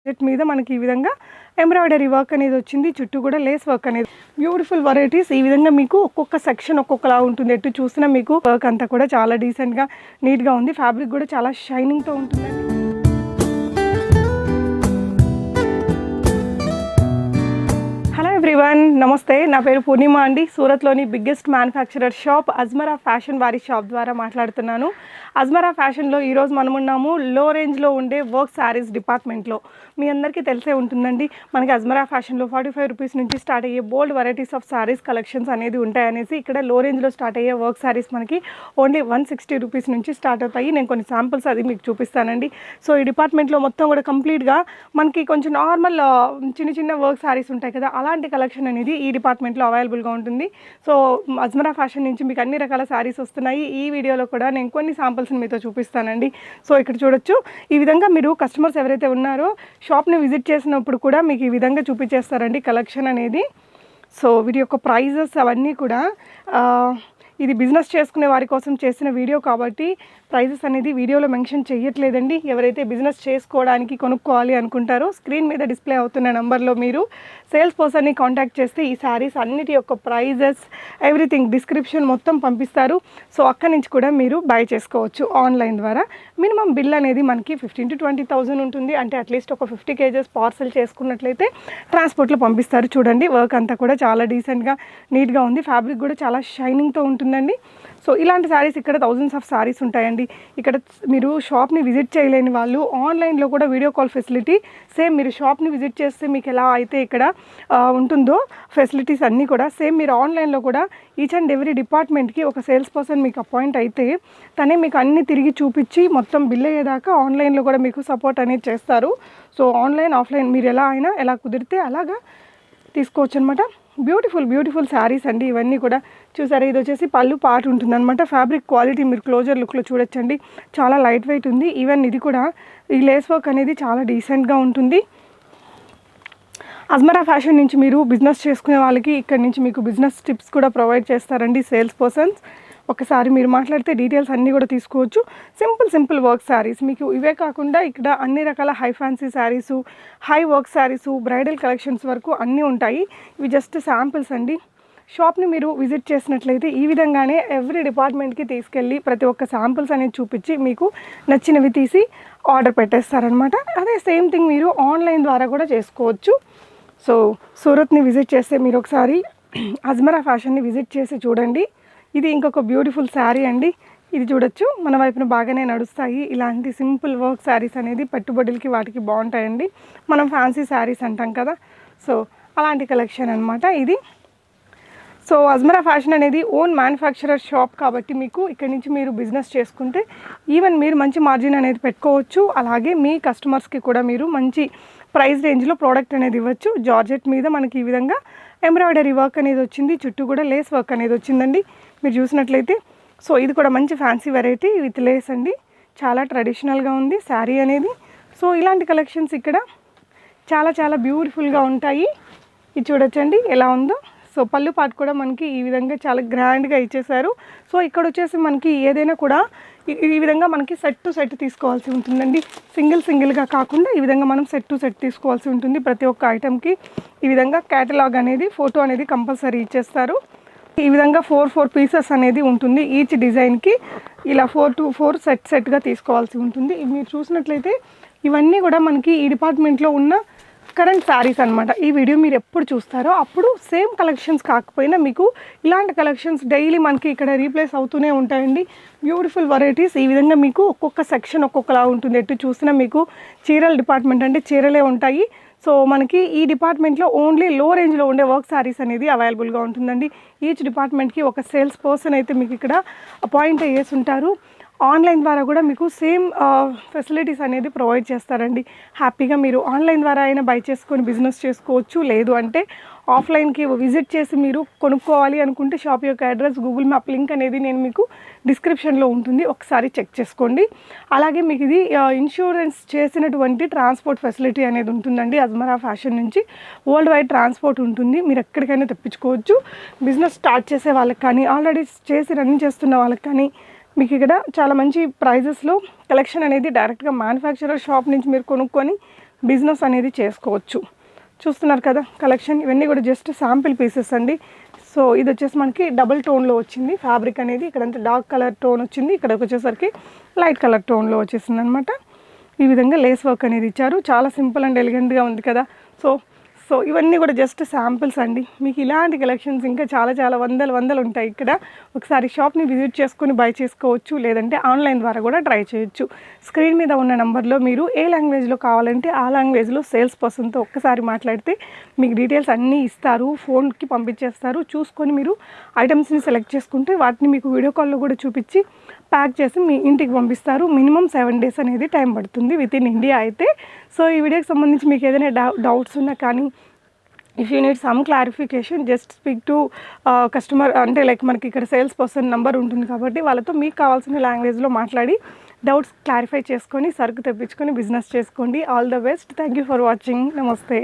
Set మీద మనకి ఈ విధంగా ఎంబ్రాయిడరీ వర్క్ అనేది వచ్చింది. చుట్టూ కూడా లేస్ వర్క్ అనేది బ్యూటిఫుల్ వెరైటీస్. ఈ విధంగా మీకు ఒక్కొక్క సెక్షన్ ఒక్కొక్కలా ఉంటుంది. ఎటు చూసినా మీకు వర్క్ అంతా కూడా చాలా డీసెంట్గా నీట్గా ఉంది. ఫ్యాబ్రిక్ కూడా చాలా షైనింగ్తో ఉంటుందండి. హలో ఎవ్రీవన్, నమస్తే. నా పేరు పూర్ణిమ అండి. సూరత్లోని biggest manufacturer shop Ajmera fashion వారి షాప్ ద్వారా మాట్లాడుతున్నాను. అజ్మరా ఫ్యాషన్లో ఈరోజు మనం ఉన్నాము లో రేంజ్లో ఉండే వర్క్ శారీస్ డిపార్ట్మెంట్లో. మీ అందరికీ తెలిసే ఉంటుందండి, మనకి అజ్మరా ఫ్యాషన్లో 45 రూపీస్ నుంచి స్టార్ట్ అయ్యే బోల్డ్ వెరైటీస్ ఆఫ్ శారీస్ కలెక్షన్స్ అనేది ఉంటాయనేసి ఇక్కడ లో రేంజ్లో స్టార్ట్ అయ్యే వర్క్ శారీస్ మనకి ఓన్లీ 160 రూపీస్ నుంచి స్టార్ట్ అవుతాయి. నేను కొన్ని శాంపుల్స్ అది మీకు చూపిస్తానండి. సో ఈ డిపార్ట్మెంట్లో మొత్తం కూడా కంప్లీట్గా మనకి కొంచెం నార్మల్ చిన్న చిన్న వర్క్ శారీస్ ఉంటాయి కదా, అలాంటి కలెక్షన్ అనేది ఈ డిపార్ట్మెంట్లో అవైలబుల్గా ఉంటుంది. సో అజ్మరా ఫ్యాషన్ నుంచి మీకు అన్ని రకాల శారీస్ వస్తున్నాయి. ఈ వీడియోలో కూడా నేను కొన్ని శాంపుల్స్ని మీతో చూపిస్తానండి. సో ఇక్కడ చూడొచ్చు, ఈ విధంగా మీరు కస్టమర్స్ ఎవరైతే ఉన్నారో షాప్ని విజిట్ చేసినప్పుడు కూడా మీకు ఈ విధంగా చూపించేస్తారండి కలెక్షన్ అనేది. సో వీటి యొక్క ప్రైజెస్ అవన్నీ కూడా ఇది బిజినెస్ చేసుకునే వారి కోసం చేసిన వీడియో కాబట్టి ప్రైజెస్ అనేది వీడియోలో మెన్షన్ చేయట్లేదండి. ఎవరైతే బిజినెస్ చేసుకోవడానికి కొనుక్కోవాలి అనుకుంటారో స్క్రీన్ మీద డిస్ప్లే అవుతున్న నెంబర్లో మీరు సేల్స్ పర్సన్ని కాంటాక్ట్ చేస్తే ఈ శారీస్ అన్నిటి యొక్క ప్రైజెస్ ఎవ్రీథింగ్ డిస్క్రిప్షన్ మొత్తం పంపిస్తారు. సో అక్కడి నుంచి కూడా మీరు బై చేసుకోవచ్చు ఆన్లైన్ ద్వారా. మినిమం బిల్ అనేది మనకి 15,000 to 20,000 ఉంటుంది. అంటే అట్లీస్ట్ ఒక 50 kgs పార్సల్ చేసుకున్నట్లయితే ట్రాన్స్పోర్ట్లో పంపిస్తారు. చూడండి, వర్క్ అంతా కూడా చాలా డీసెంట్గా నీట్గా ఉంది. ఫ్యాబ్రిక్ కూడా చాలా షైనింగ్తో ఉంటుందండి. సో ఇలాంటి శారీస్ ఇక్కడ థౌజండ్స్ ఆఫ్ శారీస్ ఉంటాయండి. ఇక్కడ మీరు షాప్ని విజిట్ చేయలేని వాళ్ళు ఆన్లైన్లో కూడా వీడియో కాల్ ఫెసిలిటీ సేమ్ మీరు షాప్ని విజిట్ చేస్తే మీకు ఎలా అయితే ఇక్కడ ఉంటుందో ఫెసిలిటీస్ అన్నీ కూడా సేమ్ మీరు ఆన్లైన్లో కూడా ఈచ్ అండ్ ఎవ్రీ డిపార్ట్మెంట్కి ఒక సేల్స్ పర్సన్ మీకు అపాయింట్ అయితే తనే మీకు అన్నీ తిరిగి చూపించి మొత్తం బిల్ అయ్యేదాకా ఆన్లైన్లో కూడా మీకు సపోర్ట్ అనేది చేస్తారు. సో ఆన్లైన్ ఆఫ్లైన్ మీరు ఎలా కుదిరితే అలాగా తీసుకోవచ్చు అనమాట. బ్యూటిఫుల్ శారీస్ అండి ఇవన్నీ కూడా. చూసారా, ఇది వచ్చేసి పళ్ళు పార్ట్ ఉంటుంది అనమాట. ఫ్యాబ్రిక్ క్వాలిటీ మీరు క్లోజర్ లుక్లో చూడొచ్చండి, చాలా లైట్ వెయిట్ ఉంది. ఈవెన్ ఇది కూడా ఈ లేస్ వర్క్ అనేది చాలా డీసెంట్గా ఉంటుంది. అజ్మరా ఫ్యాషన్ నుంచి మీరు బిజినెస్ చేసుకునే వాళ్ళకి ఇక్కడ నుంచి మీకు బిజినెస్ టిప్స్ కూడా ప్రొవైడ్ చేస్తారండి సేల్స్ పర్సన్స్. ఒకసారి మీరు మాట్లాడితే డీటెయిల్స్ అన్నీ కూడా తీసుకోవచ్చు. సింపుల్ వర్క్ శారీస్ మీకు ఇవే కాకుండా ఇక్కడ అన్ని రకాల high fancy saris, high work saris, bridal collections వరకు అన్నీ ఉంటాయి. ఇవి జస్ట్ శాంపిల్స్ అండి. షాప్ని మీరు విజిట్ చేసినట్లయితే ఈ విధంగానే ఎవ్రీ డిపార్ట్మెంట్కి తీసుకెళ్ళి ప్రతి ఒక్క శాంపిల్స్ అనేది చూపించి మీకు నచ్చినవి తీసి ఆర్డర్ పెట్టేస్తారనమాట. అదే సేమ్ థింగ్ మీరు ఆన్లైన్ ద్వారా కూడా చేసుకోవచ్చు. సో సూరత్ని విజిట్ చేస్తే మీరు ఒకసారి అజ్మరా ఫ్యాషన్ని విజిట్ చేసి చూడండి. ఇది ఇంకొక బ్యూటిఫుల్ శారీ అండి. ఇది చూడొచ్చు, మన వైపున బాగానే నడుస్తాయి ఇలాంటి సింపుల్ వర్క్ శారీస్ అనేది. పెట్టుబడులకి వాటికి బాగుంటాయండి. మనం ఫ్యాన్సీ శారీస్ అంటాం కదా, సో అలాంటి కలెక్షన్ అనమాట ఇది. సో అజ్మరా ఫ్యాషన్ అనేది ఓన్ మ్యానుఫ్యాక్చరర్ షాప్ కాబట్టి మీకు ఇక్కడి నుంచి మీరు బిజినెస్ చేసుకుంటే ఈవెన్ మీరు మంచి మార్జిన్ అనేది పెట్టుకోవచ్చు. అలాగే మీ కస్టమర్స్కి కూడా మీరు మంచి ప్రైస్ రేంజ్లో ప్రోడక్ట్ అనేది ఇవ్వచ్చు. జార్జెట్ మీద మనకి ఈ విధంగా ఎంబ్రాయిడరీ వర్క్ అనేది వచ్చింది. చుట్టూ కూడా లేస్ వర్క్ అనేది వచ్చిందండి మీరు చూసినట్లయితే. సో ఇది కూడా మంచి ఫ్యాన్సీ వెరైటీ విత్ లేస్ అండి. చాలా ట్రెడిషనల్గా ఉంది శారీ అనేది. సో ఇలాంటి కలెక్షన్స్ ఇక్కడ చాలా బ్యూటిఫుల్గా ఉంటాయి. ఇది చూడొచ్చండి ఎలా ఉందో. సో పళ్ళు పాటు కూడా మనకి ఈ విధంగా చాలా గ్రాండ్గా ఇచ్చేసారు. సో ఇక్కడ వచ్చేసి మనకి ఏదైనా కూడా ఈ విధంగా మనకి సెట్ టు సెట్ తీసుకోవాల్సి ఉంటుందండి. సింగిల్గా కాకుండా ఈ విధంగా మనం సెట్ టు సెట్ తీసుకోవాల్సి ఉంటుంది. ప్రతి ఒక్క ఐటెంకి ఈ విధంగా క్యాటలాగ్ అనేది ఫోటో అనేది కంపల్సరీ ఇచ్చేస్తారు. ఈ విధంగా 4 పీసెస్ అనేది ఉంటుంది. ఈచ్ డిజైన్కి ఇలా 4 to 4 సెట్గా తీసుకోవాల్సి ఉంటుంది. మీరు చూసినట్లయితే ఇవన్నీ కూడా మనకి ఈ డిపార్ట్మెంట్లో ఉన్న కరెంట్ శారీస్ అనమాట. ఈ వీడియో మీరు ఎప్పుడు చూస్తారో అప్పుడు సేమ్ కలెక్షన్స్ కాకపోయినా మీకు ఇలాంటి కలెక్షన్స్ డైలీ మనకి ఇక్కడ రీప్లేస్ అవుతూనే ఉంటాయండి. Beautiful varieties. ఈ విధంగా మీకు ఒక్కొక్క సెక్షన్ ఒక్కొక్కలా ఉంటుంది. ఎటు చూసినా మీకు చీరల డిపార్ట్మెంట్ అంటే చీరలే ఉంటాయి. సో మనకి ఈ డిపార్ట్మెంట్లో ఓన్లీ లో రేంజ్లో ఉండే వర్క్ శారీస్ అనేది అవైలబుల్గా ఉంటుందండి. ఈచ్ డిపార్ట్మెంట్కి ఒక సేల్స్ పర్సన్ అయితే మీకు ఇక్కడ అపాయింట్ అయ్యేసి ఉంటారు. ఆన్లైన్ ద్వారా కూడా మీకు సేమ్ ఫెసిలిటీస్ అనేది ప్రొవైడ్ చేస్తారండి. హ్యాపీగా మీరు ఆన్లైన్ ద్వారా అయినా బై చేసుకొని బిజినెస్ చేసుకోవచ్చు. లేదు అంటే ఆఫ్లైన్కి విజిట్ చేసి మీరు కొనుక్కోవాలి అనుకుంటే షాప్ యొక్క అడ్రస్, గూగుల్ మ్యాప్ లింక్ అనేది నేను మీకు డిస్క్రిప్షన్లో ఉంటుంది, ఒకసారి చెక్ చేసుకోండి. అలాగే మీకు ఇది ఇన్సూరెన్స్ చేసినటువంటి ట్రాన్స్పోర్ట్ ఫెసిలిటీ అనేది ఉంటుందండి. అజ్మరా ఫ్యాషన్ నుంచి వరల్డ్ వైడ్ ట్రాన్స్పోర్ట్ ఉంటుంది. మీరు ఎక్కడికైనా తెప్పించుకోవచ్చు. బిజినెస్ స్టార్ట్ చేసే వాళ్ళకి కానీ ఆల్రెడీ చేసి రన్ చేస్తున్న వాళ్ళకి కానీ మీకు ఇక్కడ చాలా మంచి ప్రైజెస్లో కలెక్షన్ అనేది డైరెక్ట్గా మ్యానుఫ్యాక్చరర్ షాప్ నుంచి మీరు కొనుక్కొని బిజినెస్ అనేది చేసుకోవచ్చు. చూస్తున్నారు కదా కలెక్షన్, ఇవన్నీ కూడా జస్ట్ శాంపిల్ పీసెస్ అండి. సో ఇది వచ్చేసి మనకి డబుల్ టోన్లో వచ్చింది ఫ్యాబ్రిక్ అనేది. ఇక్కడంతా డార్క్ కలర్ టోన్ వచ్చింది, ఇక్కడికి వచ్చేసరికి లైట్ కలర్ టోన్లో వచ్చేసింది అనమాట. ఈ విధంగా లేస్ వర్క్ అనేది ఇచ్చారు. చాలా సింపుల్ అండ్ ఎలిగెంట్గా ఉంది కదా. సో ఇవన్నీ కూడా జస్ట్ శాంపిల్స్ అండి. మీకు ఇలాంటి కలెక్షన్స్ ఇంకా చాలా చాలా వందలు ఉంటాయి ఇక్కడ. ఒకసారి షాప్ని విజిట్ చేసుకొని బై చేసుకోవచ్చు, లేదంటే ఆన్లైన్ ద్వారా కూడా ట్రై చేయొచ్చు. స్క్రీన్ మీద ఉన్న నెంబర్లో మీరు ఏ లాంగ్వేజ్లో కావాలంటే ఆ లాంగ్వేజ్లో సేల్స్ పర్సన్తో ఒక్కసారి మాట్లాడితే మీకు డీటెయిల్స్ అన్నీ ఇస్తారు, ఫోన్కి పంపించేస్తారు. చూసుకొని మీరు ఐటమ్స్ని సెలెక్ట్ చేసుకుంటే వాటిని మీకు వీడియో కాల్లో కూడా చూపించి ప్యాక్ చేసి మీ ఇంటికి పంపిస్తారు. మినిమం 7 days అనేది టైం పడుతుంది విత్ ఇన్ ఇండియా అయితే. సో ఈ వీడియోకి సంబంధించి మీకు ఏదైనా డౌట్స్ ఉన్నా కానీ, if you need some clarification just speak to customer, అంటే లైక్ మనకి ఇక్కడ సేల్స్ పర్సన్ నెంబర్ ఉంటుంది కాబట్టి వాళ్ళతో మీకు కావాల్సిన లాంగ్వేజ్లో మాట్లాడి డౌట్స్ క్లారిఫై చేసుకొని సరుకు తెప్పించుకొని బిజినెస్ చేసుకోండి. All the best. Thank you for watching. నమస్తే.